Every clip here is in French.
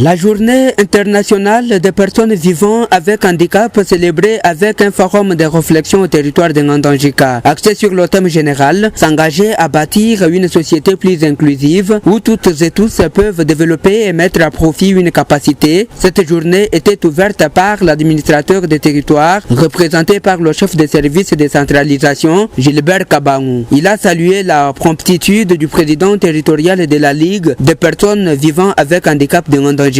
La journée internationale des personnes vivant avec handicap célébrée avec un forum de réflexion au territoire de Ngandangika, axé sur le thème général, s'engager à bâtir une société plus inclusive où toutes et tous peuvent développer et mettre à profit une capacité. Cette journée était ouverte par l'administrateur des territoires, représenté par le chef de service de décentralisation, Gilbert Kabangou. Il a salué la promptitude du président territorial de la Ligue des personnes vivant avec handicap de Ngandangika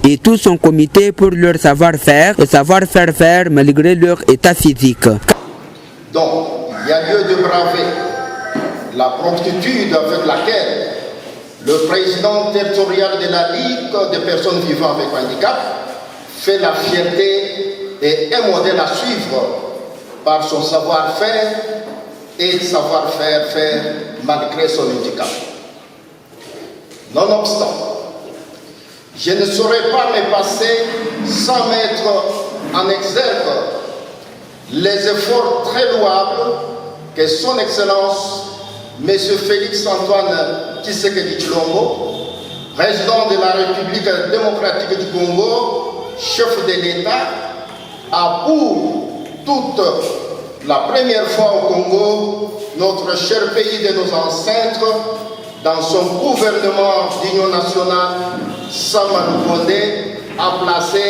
et tout son comité pour leur savoir-faire et savoir-faire malgré leur état physique. Donc, il y a lieu de braver la promptitude avec laquelle le président territorial de la Ligue des personnes vivant avec handicap fait la fierté et un modèle à suivre par son savoir-faire et savoir-faire malgré son handicap. Nonobstant, je ne saurais pas me passer sans mettre en exergue les efforts très louables que son Excellence M. Félix Antoine Tshisekedi Tshilombo, président de la République démocratique du Congo, chef de l'État, a pour toute la première fois au Congo, notre cher pays de nos ancêtres, dans son gouvernement d'union nationale, Sama Lukonde a placé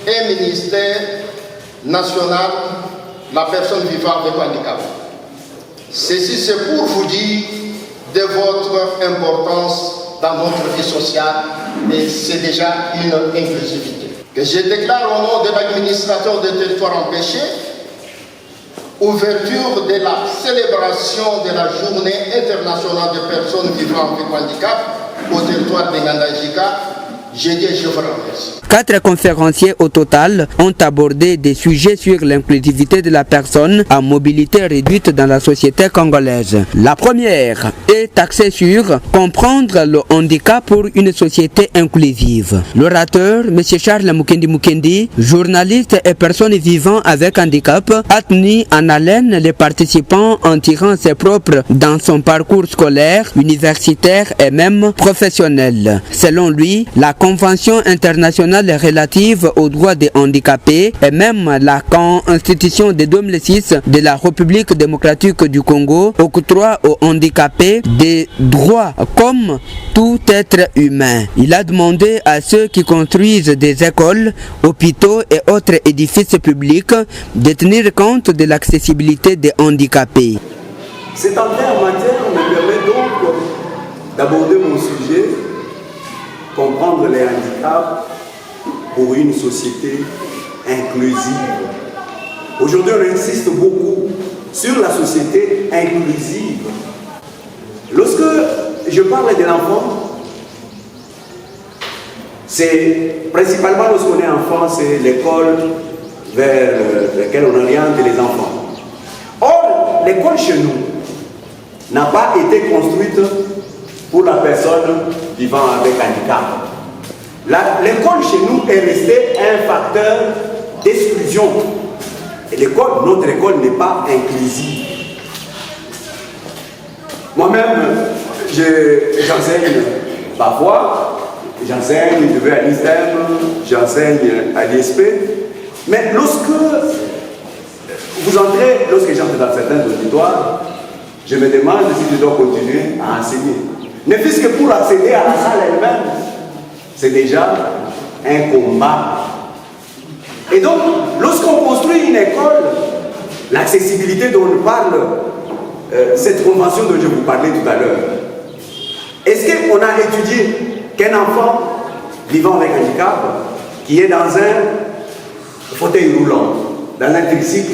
un ministère national, la personne vivant avec handicap. Ceci, c'est pour vous dire de votre importance dans notre vie sociale et c'est déjà une inclusivité. Que je déclare au nom de l'administrateur des territoires empêchés, ouverture de la célébration de la journée internationale des personnes vivant avec handicap au territoire de Ngandangika. Je vous remercie. 4 conférenciers au total ont abordé des sujets sur l'inclusivité de la personne à mobilité réduite dans la société congolaise. La première est axée sur comprendre le handicap pour une société inclusive. L'orateur, M. Charles Mukendi, journaliste et personne vivant avec handicap, a tenu en haleine les participants en tirant ses propres dans son parcours scolaire, universitaire et même professionnel. Selon lui, la Convention internationale relative aux droits des handicapés et même la Constitution de 2006 de la République démocratique du Congo octroie aux handicapés des droits comme tout être humain. Il a demandé à ceux qui construisent des écoles, hôpitaux et autres édifices publics de tenir compte de l'accessibilité des handicapés. Cette entrée en matière me permet donc d'aborder mon sujet, comprendre les handicaps pour une société inclusive. Aujourd'hui, on insiste beaucoup sur la société inclusive. Lorsque je parle de l'enfant, c'est principalement lorsqu'on est enfant, c'est l'école vers laquelle on oriente les enfants. Or, l'école chez nous n'a pas été construite pour la personne vivant avec handicap. L'école chez nous est restée un facteur d'exclusion. Et notre école n'est pas inclusive. Moi-même, j'enseigne parfois, j'enseigne à l'ISEM, j'enseigne à l'ISP. Mais lorsque j'entre dans certains auditoires, je me demande si je dois continuer à enseigner. Ne fût-ce que pour accéder à la salle elle-même, c'est déjà un combat. Et donc, lorsqu'on construit une école, l'accessibilité dont on parle, cette convention dont je vous parlais tout à l'heure, est-ce qu'on a étudié qu'un enfant vivant avec handicap, qui est dans un fauteuil roulant, dans un tricycle,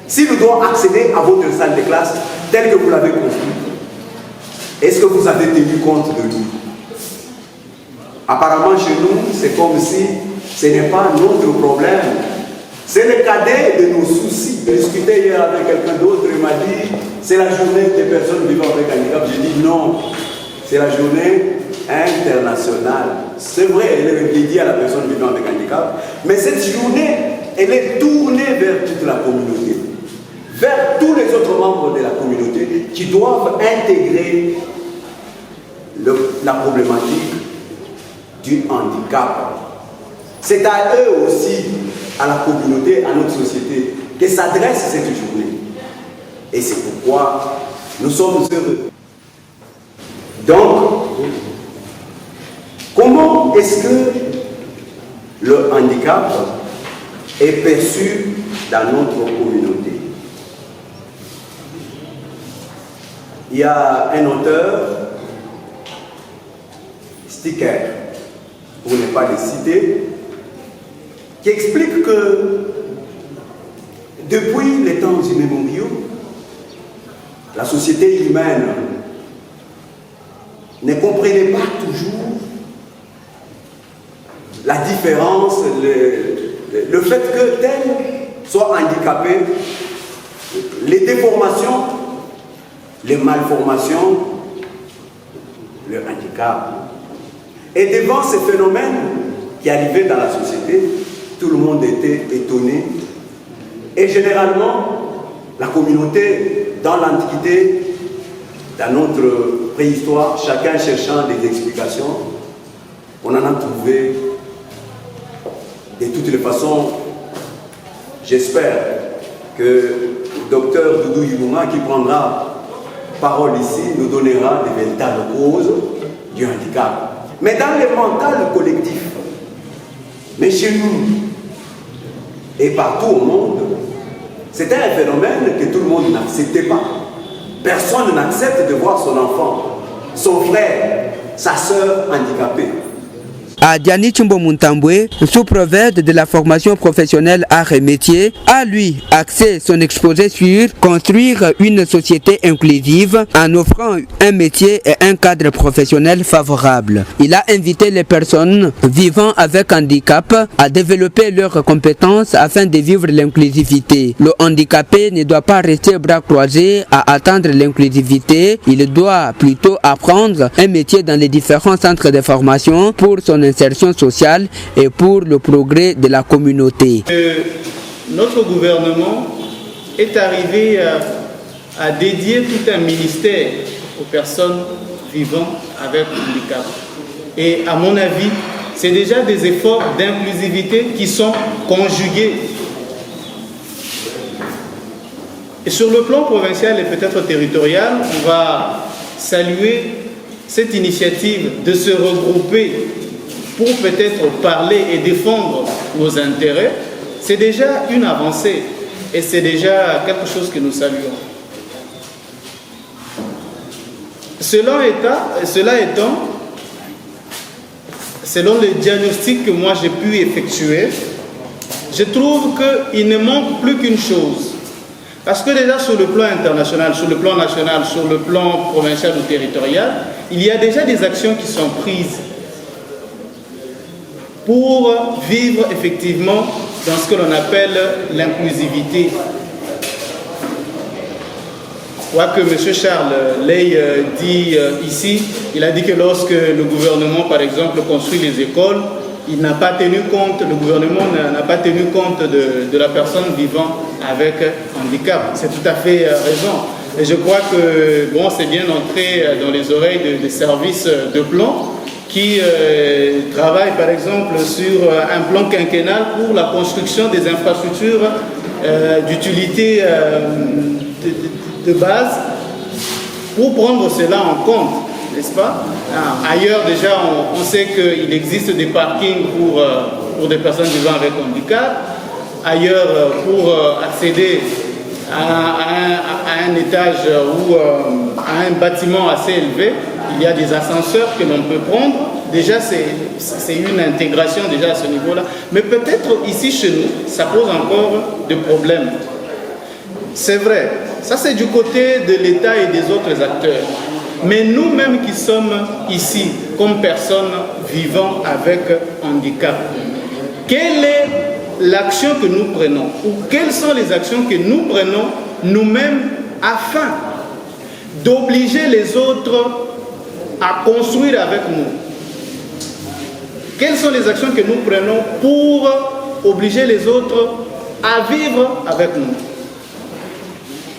s'il doit accéder à votre salle de classe telle que vous l'avez construite, est-ce que vous avez tenu compte de lui? Apparemment, chez nous, c'est comme si ce n'est pas notre problème. C'est le cadet de nos soucis. J'ai discuté hier avec quelqu'un d'autre, il m'a dit, c'est la journée des personnes vivant avec handicap. J'ai dit non, c'est la journée internationale. C'est vrai, elle est dédiée à la personne vivant avec handicap, mais cette journée, elle est tournée vers toute la communauté, vers tous les autres membres de la communauté qui doivent intégrer la problématique du handicap. C'est à eux aussi, à la communauté, à notre société, que s'adresse cette journée. Et c'est pourquoi nous sommes heureux. Donc, comment est-ce que le handicap est perçu dans notre communauté? Il y a un auteur, Sticker, pour ne pas le citer, qui explique que depuis les temps immémoriaux, la société humaine ne comprenait pas toujours la différence, le fait que tel soit handicapé, les déformations, les malformations, le handicap. Et devant ces phénomènes qui arrivaient dans la société, tout le monde était étonné. Et généralement, la communauté, dans l'Antiquité, dans notre préhistoire, chacun cherchant des explications, on en a trouvé de toutes les façons. J'espère que le docteur Doudou Yiluma, qui prendra parole ici, nous donnera des véritables causes du handicap. Mais dans le mental collectif, mais chez nous et partout au monde, c'était un phénomène que tout le monde n'acceptait pas. Personne n'accepte de voir son enfant, son frère, sa sœur handicapée. À Diani Chumbo Muntambwe, sous-prophète de la formation professionnelle arts et métiers, a lui axé son exposé sur construire une société inclusive en offrant un métier et un cadre professionnel favorable. Il a invité les personnes vivant avec handicap à développer leurs compétences afin de vivre l'inclusivité. Le handicapé ne doit pas rester bras croisés à attendre l'inclusivité, il doit plutôt apprendre un métier dans les différents centres de formation pour son insertion sociale et pour le progrès de la communauté. Notre gouvernement est arrivé à dédier tout un ministère aux personnes vivant avec handicap. Et à mon avis, c'est déjà des efforts d'inclusivité qui sont conjugués. Et sur le plan provincial et peut-être territorial, on va saluer cette initiative de se regrouper pour peut-être parler et défendre nos intérêts. C'est déjà une avancée et c'est déjà quelque chose que nous saluons. Cela étant, selon le diagnostic que moi j'ai pu effectuer, je trouve qu'il ne manque plus qu'une chose. Parce que déjà sur le plan international, sur le plan national, sur le plan provincial ou territorial, il y a déjà des actions qui sont prises pour vivre effectivement dans ce que l'on appelle l'inclusivité. Je crois que M. Charles Ley dit ici, il a dit que lorsque le gouvernement, par exemple, construit les écoles, il n'a pas tenu compte, le gouvernement n'a pas tenu compte de la personne vivant avec handicap. C'est tout à fait raison. Et je crois que bon, c'est bien entré dans les oreilles des services de plan qui travaillent par exemple sur un plan quinquennal pour la construction des infrastructures d'utilité de base pour prendre cela en compte, n'est-ce pas? Ailleurs déjà on sait qu'il existe des parkings pour des personnes vivant avec handicap, ailleurs pour accéder à un étage ou à un bâtiment assez élevé, il y a des ascenseurs que l'on peut prendre. Déjà, c'est une intégration déjà à ce niveau-là. Mais peut-être ici, chez nous, ça pose encore des problèmes. C'est vrai, ça c'est du côté de l'État et des autres acteurs. Mais nous-mêmes qui sommes ici, comme personnes vivant avec handicap, quelle est l'action que nous prenons? Ou quelles sont les actions que nous prenons nous-mêmes afin d'obliger les autres à construire avec nous? Quelles sont les actions que nous prenons pour obliger les autres à vivre avec nous?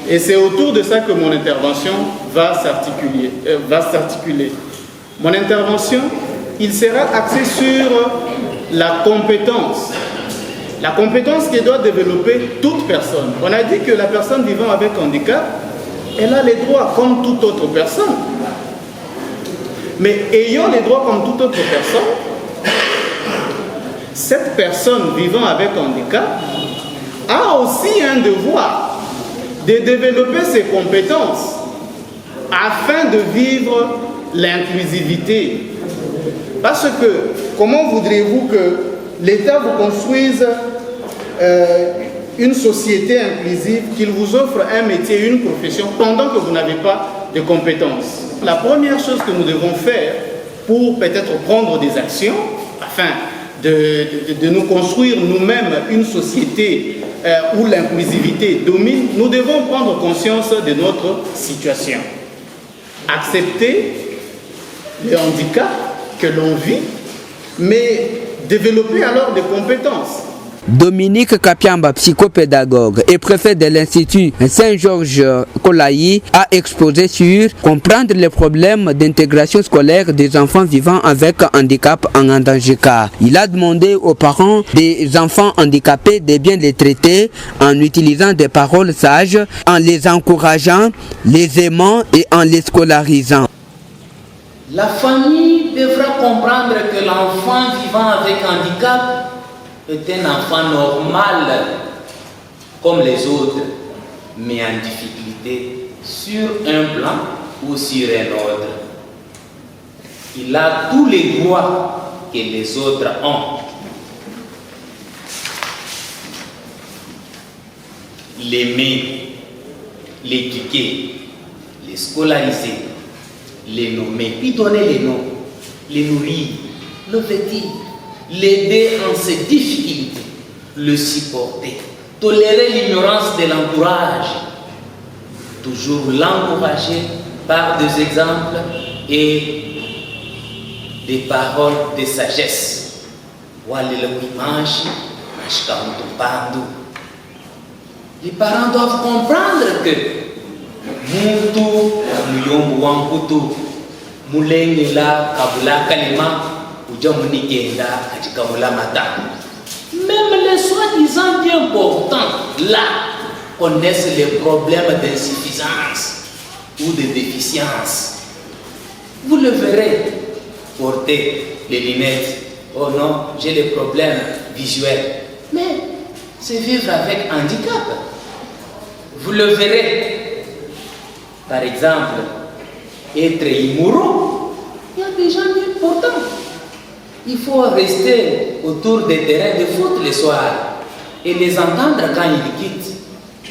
Et c'est autour de ça que mon intervention va s'articuler. Mon intervention il sera axé sur la compétence. La compétence que doit développer toute personne. On a dit que la personne vivant avec handicap, elle a les droits comme toute autre personne. Mais ayant les droits comme toute autre personne, cette personne vivant avec handicap a aussi un devoir de développer ses compétences afin de vivre l'inclusivité. Parce que, comment voudriez-vous que l'État vous construise une société inclusive, qu'il vous offre un métier, une profession, pendant que vous n'avez pas de compétences? La première chose que nous devons faire pour peut-être prendre des actions, afin de nous construire nous-mêmes une société où l'inclusivité domine, nous devons prendre conscience de notre situation. Accepter le handicap que l'on vit, mais développer alors des compétences. Dominique Kapiamba, psychopédagogue et préfet de l'Institut Saint-Georges Kolayi, a exposé sur comprendre les problèmes d'intégration scolaire des enfants vivant avec handicap en Andangika. Il a demandé aux parents des enfants handicapés de bien les traiter en utilisant des paroles sages, en les encourageant, les aimant et en les scolarisant. La famille devra comprendre que l'enfant vivant avec handicap est un enfant normal comme les autres, mais en difficulté sur un plan ou sur un autre. Il a tous les droits que les autres ont. L'aimer, l'éduquer, les scolariser, les nommer, puis donner les noms, les nourrir, le vêtir, l'aider en ses difficultés, le supporter, tolérer l'ignorance de l'entourage, toujours l'encourager par des exemples et des paroles de sagesse. Les parents doivent comprendre que Muntu muyombo wankutu mulengela kabula kalima ujamunikenda katika mulamata. Même les soi-disant bien portants là connaissent les problèmes d'insuffisance ou de déficience. Vous le verrez porter les lunettes. Oh non, j'ai des problèmes visuels. Mais c'est vivre avec handicap. Vous le verrez. Par exemple, être immoraux, il y a des gens bien portants. Il faut rester autour des terrains de foot le soir et les entendre quand ils quittent.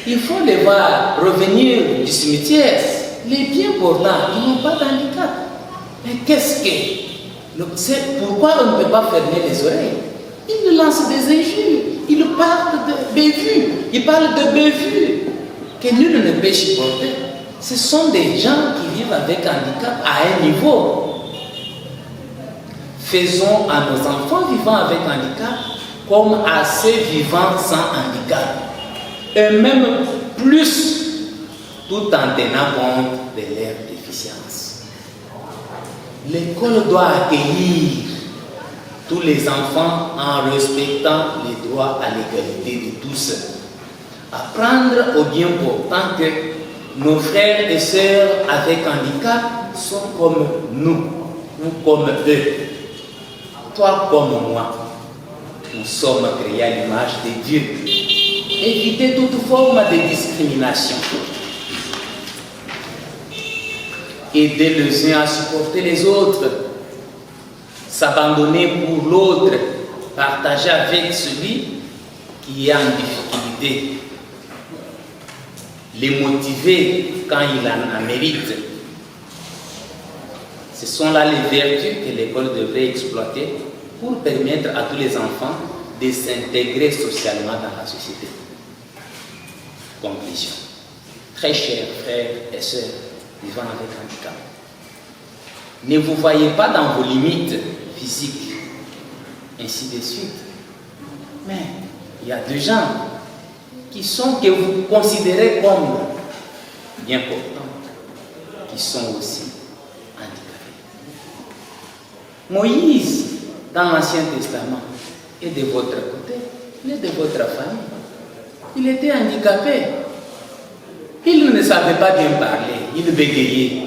Il faut les voir revenir du cimetière. Les bien portants, ils n'ont pas d'handicap. Mais qu'est-ce que... Pourquoi on ne peut pas fermer les oreilles? Ils lancent des injures, ils parlent de bévues, ils parlent de bévues que nul ne peut supporter. Ce sont des gens qui vivent avec handicap à un niveau. Faisons à nos enfants vivant avec handicap comme à ceux vivant sans handicap. Et même plus, tout en tenant compte de leurs déficiences. L'école doit accueillir tous les enfants en respectant les droits à l'égalité de tous. Apprendre au bien portant que nos frères et sœurs avec handicap sont comme nous ou comme eux. Toi comme moi, nous sommes créés à l'image de Dieu. Éviter toute forme de discrimination. Aider les uns à supporter les autres. S'abandonner pour l'autre. Partager avec celui qui est en difficulté. Les motiver quand il en mérite. Ce sont là les vertus que l'école devrait exploiter pour permettre à tous les enfants de s'intégrer socialement dans la société. Conclusion. Très chers frères et sœurs vivant avec handicap, ne vous voyez pas dans vos limites physiques, ainsi de suite. Mais il y a des gens que vous considérez comme bien portants, qui sont aussi handicapés. Moïse, dans l'Ancien Testament, est de votre côté, il est de votre famille. Il était handicapé. Il ne savait pas bien parler, il bégayait.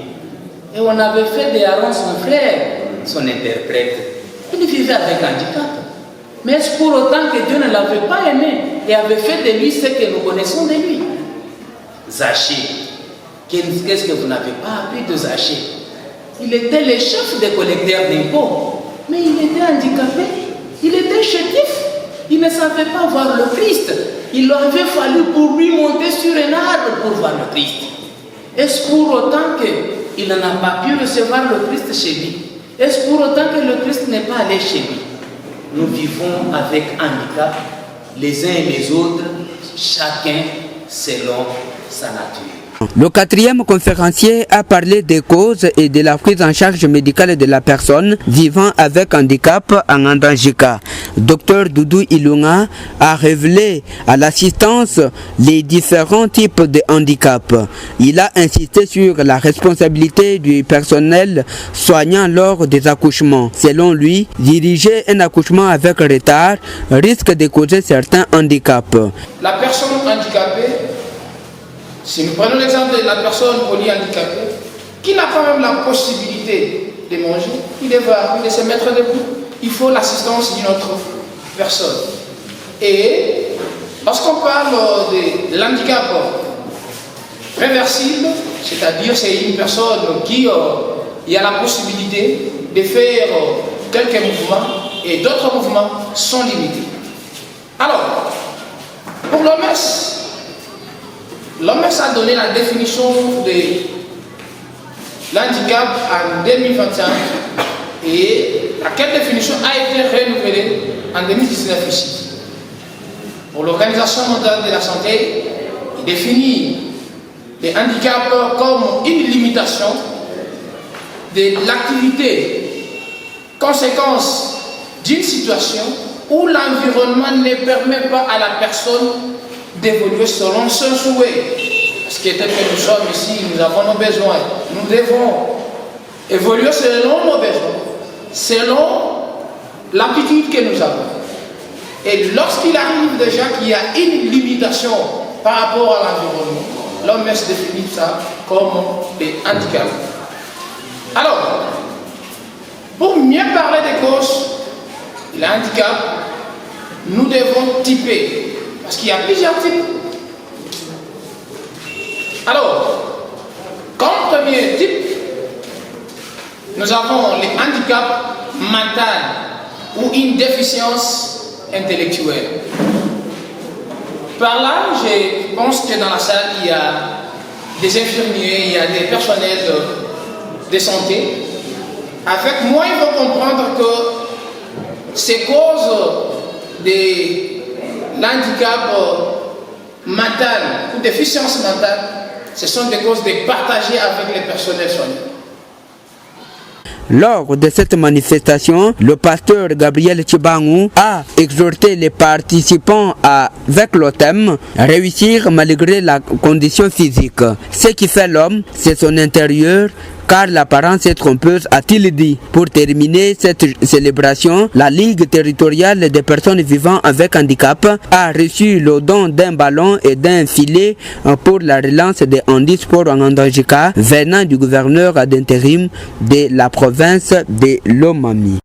Et on avait fait d'Aaron son frère, son interprète. Il vivait avec handicap. Mais est-ce pour autant que Dieu ne l'avait pas aimé et avait fait de lui ce que nous connaissons de lui? Zachée. Qu'est-ce que vous n'avez pas appris de Zachée? Il était le chef des collecteurs d'impôts, mais il était handicapé, il était chétif, il ne savait pas voir le Christ. Il avait fallu pour lui monter sur un arbre pour voir le Christ. Est-ce pour autant qu'il n'a pas pu recevoir le Christ chez lui? Est-ce pour autant que le Christ n'est pas allé chez lui? Nous vivons avec handicap, les uns et les autres, chacun selon sa nature. Le quatrième conférencier a parlé des causes et de la prise en charge médicale de la personne vivant avec handicap en Andangika. Dr Doudou Ilunga a révélé à l'assistance les différents types de handicap. Il a insisté sur la responsabilité du personnel soignant lors des accouchements. Selon lui, diriger un accouchement avec retard risque de causer certains handicaps. La personne handicapée, si nous prenons l'exemple de la personne polyhandicapée, qui n'a pas même la possibilité de manger, il de se mettre debout. Il faut l'assistance d'une autre personne. Et lorsqu'on parle de l'handicap réversible, c'est-à-dire c'est une personne qui a la possibilité de faire quelques mouvements et d'autres mouvements sont limités. Alors, pour l'OMS a donné la définition de l'handicap en 2021 et laquelle définition a été renouvelée en 2019 ici. Pour l'Organisation mondiale de la santé, il définit les handicaps comme une limitation de l'activité, conséquence d'une situation où l'environnement ne permet pas à la personne d'évoluer selon son souhait. Parce que tel que nous sommes ici, nous avons nos besoins. Nous devons évoluer selon nos besoins, selon l'aptitude que nous avons. Et lorsqu'il arrive déjà qu'il y a une limitation par rapport à l'environnement, l'OMS définit ça comme des handicaps. Alors, pour mieux parler des causes de l'handicap, nous devons typer. Parce qu'il y a plusieurs types. Alors, comme premier type, nous avons les handicaps mentaux ou une déficience intellectuelle. Par là, je pense que dans la salle, il y a des infirmiers, il y a des personnels de santé. Avec moi, ils vont comprendre que ces causes de l'handicap mental ou déficience mentale, ce sont des causes de partager avec les personnels soignants. Lors de cette manifestation, le pasteur Gabriel Tchibangou a exhorté les participants avec le thème « Réussir malgré la condition physique ». Ce qui fait l'homme, c'est son intérieur, car l'apparence est trompeuse, a-t-il dit. Pour terminer cette célébration, la Ligue territoriale des personnes vivant avec handicap a reçu le don d'un ballon et d'un filet pour la relance des handisports en Andangika venant du gouverneur d'intérim de la province de Lomami.